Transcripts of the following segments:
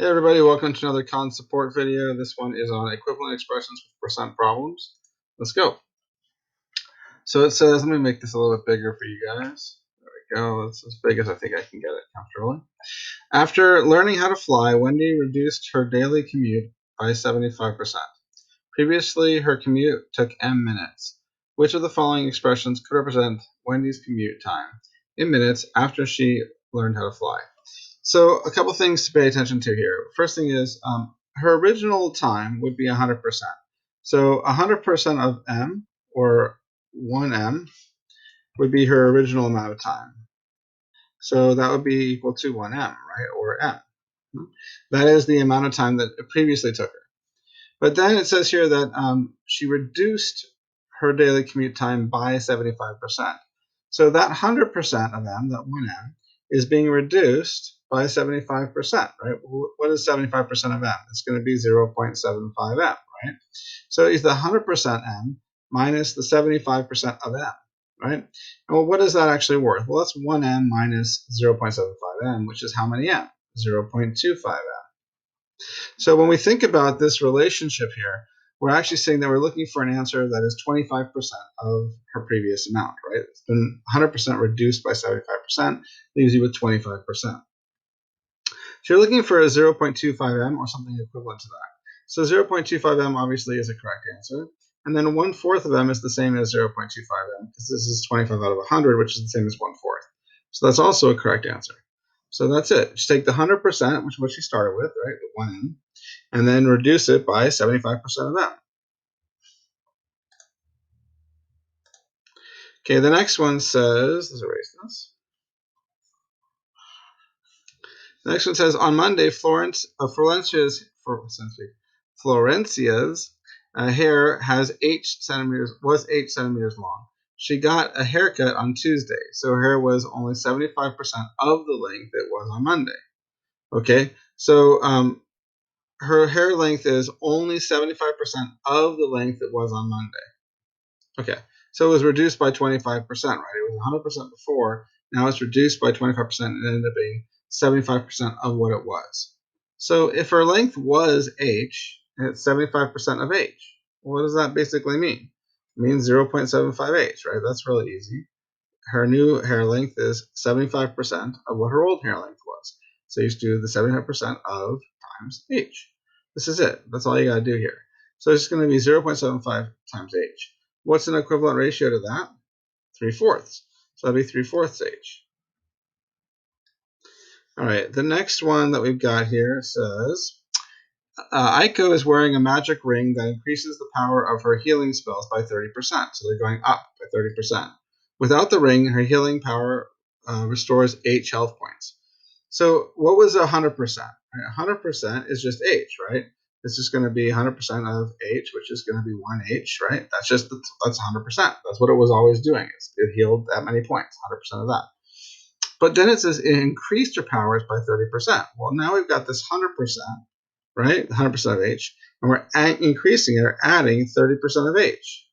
Hey everybody, welcome to another con support video. This one is on equivalent expressions with percent problems. Let's go. So it says, let me make this a little bit bigger for you guys. There we go. It's as big as I think I can get it comfortably. After learning how to fly, Wendy reduced her daily commute by 75%. Previously, her commute took m minutes. Which of the following expressions could represent Wendy's commute time in minutes after she learned how to fly? So a couple things to pay attention to here. First thing is her original time would be 100%. So 100% of m, or 1m, would be her original amount of time. So that would be equal to 1m, right, or m. That is the amount of time that it previously took her. But then it says here that she reduced her daily commute time by 75%. So that 100% of m, that 1m, is being reduced by 75%, right? What is 75% of m? It's going to be 0.75m, right? So it's the 100% m minus the 75% of m, right? And well, what is that actually worth? Well, that's 1m minus 0.75m, which is how many m? 0.25m. So when we think about this relationship here, we're actually saying that we're looking for an answer that is 25% of her previous amount, right? It's been 100% reduced by 75%, leaves you with 25%. So you're looking for a 0.25m or something equivalent to that. So 0.25m obviously is a correct answer. And then 1/4 of m is the same as 0.25m because this is 25 out of 100, which is the same as 1/4. So that's also a correct answer. So that's it. Just take the 100%, which is what she started with, right, the 1m, and then reduce it by 75% of that. Okay, the next one says, let's erase this. The next one says, on Monday, Florencia's hair was 8 centimeters long. She got a haircut on Tuesday, so her hair was only 75% of the length it was on Monday. Okay, so her hair length is only 75% of the length it was on Monday. Okay, so it was reduced by 25%, right? It was 100% before. Now it's reduced by 25% and it ended up being 75% of what it was. So if her length was h, and it's 75% of h, what does that basically mean? It means 0.75h, right? That's really easy. Her new hair length is 75% of what her old hair length was. So you just do the 75% of times h. This is it. That's all you got to do here. So it's going to be 0.75 times h. What's an equivalent ratio to that? 3/4. So that'd be 3/4 h. All right, the next one that we've got here says, Aiko is wearing a magic ring that increases the power of her healing spells by 30%. So they're going up by 30%. Without the ring, her healing power restores h health points. So what was 100%? 100% is just h, right? This is going to be 100% of h, which is going to be 1h, right? That's 100%. That's what it was always doing. It healed that many points, 100% of that. But then it says it increased her powers by 30%. Well, now we've got this 100%, right? 100% of h, and we're increasing it or adding 30% of h.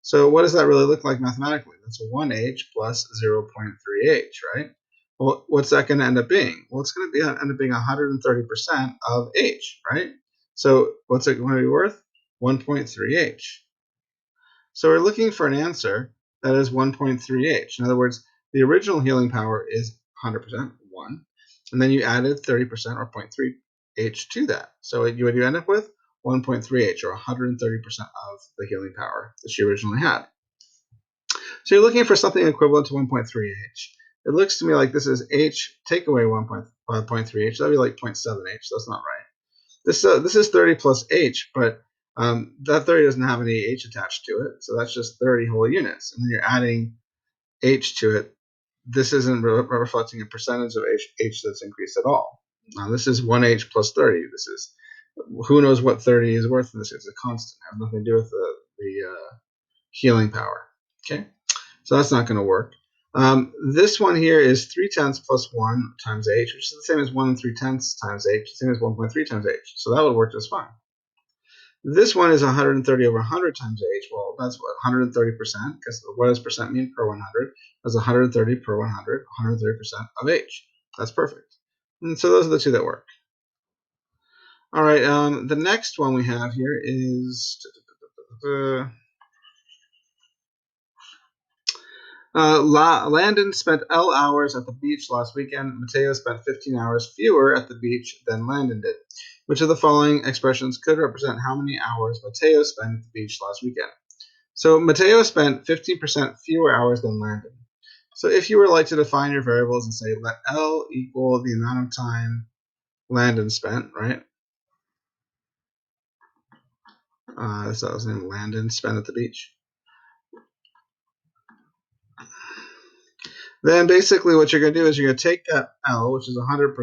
So what does that really look like mathematically? That's 1h plus 0.3h, right? Well, what's that going to end up being? Well, it's going to end up being 130% of h, right? So what's it going to be worth? 1.3h. So we're looking for an answer that is 1.3h. In other words, the original healing power is 100%, 1, and then you added 30% or 0.3h to that. So what you end up with? 1.3h, or 130% of the healing power that she originally had. So you're looking for something equivalent to 1.3h. It looks to me like this is h, take away 1.3h, that'd be like 0.7h, that's not right. This is 30 plus h, but that 30 doesn't have any h attached to it, so that's just 30 whole units. And then you're adding h to it. This isn't reflecting a percentage of h that's increased at all. This is 1h plus 30. This is, who knows what 30 is worth in this. It's a constant. It has nothing to do with the healing power. Okay, so that's not going to work. This one here is 3/10 plus 1 times h, which is the same as 1 3/10 times h, the same as 1.3 times h. So that would work just fine. This one is 130 over 100 times h. Well, that's what, 130%, because what does percent mean per 100? That's 130 per 100, 130% of h. That's perfect. And so those are the two that work. All right, the next one we have here is Landon spent L hours at the beach last weekend. Mateo spent 15 hours fewer at the beach than Landon did. Which of the following expressions could represent how many hours Mateo spent at the beach last weekend? So Mateo spent 15% fewer hours than Landon. So if you were like to define your variables and say let L equal the amount of time Landon spent, right? So that was named Landon spent at the beach. Then basically what you're going to do is you're going to take that L, which is 100%,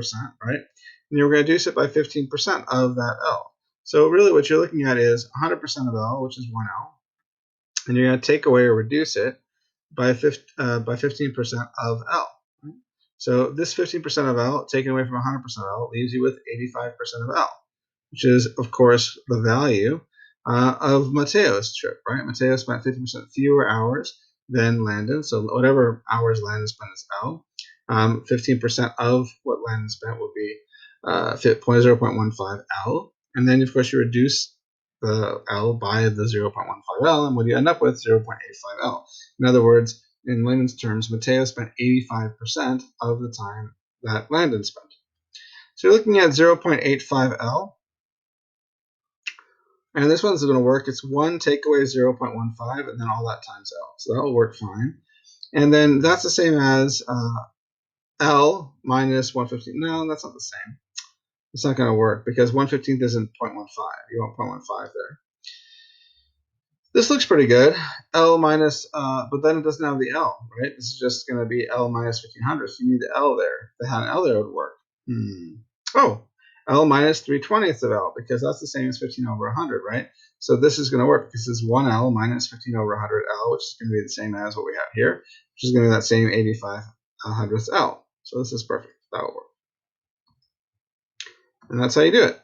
right? And you're going to reduce it by 15% of that L. So really what you're looking at is 100% of L, which is 1L. And you're going to take away or reduce it by 15% of L. So this 15% of L taken away from 100% of L leaves you with 85% of L, which is, of course, the value of Mateo's trip, right? Mateo spent 50% fewer hours than Landon. So whatever hours Landon spent is L. 15% of what Landon spent would be 0.15 L. And then, of course, you reduce the L by the 0.15 L, and what do you end up with? 0.85 L. In other words, in layman's terms, Mateo spent 85% of the time that Landon spent. So you're looking at 0.85 L. And this one's going to work. It's 1 take away 0.15, and then all that times L. So that'll work fine. And then that's the same as L minus 1/15. No, that's not the same. It's not going to work because 1/15 isn't 0.15. You want 0.15 there. This looks pretty good. L minus, but then it doesn't have the L, right? This is just going to be L minus 1500. So you need the L there. If they had an L there, it would work. Oh, L minus 3/20 of L, because that's the same as 15 over 100, right? So this is going to work because it's 1L minus 15 over 100 L, which is going to be the same as what we have here, which is going to be that same 85 hundredths L. So this is perfect. That will work. And that's how you do it.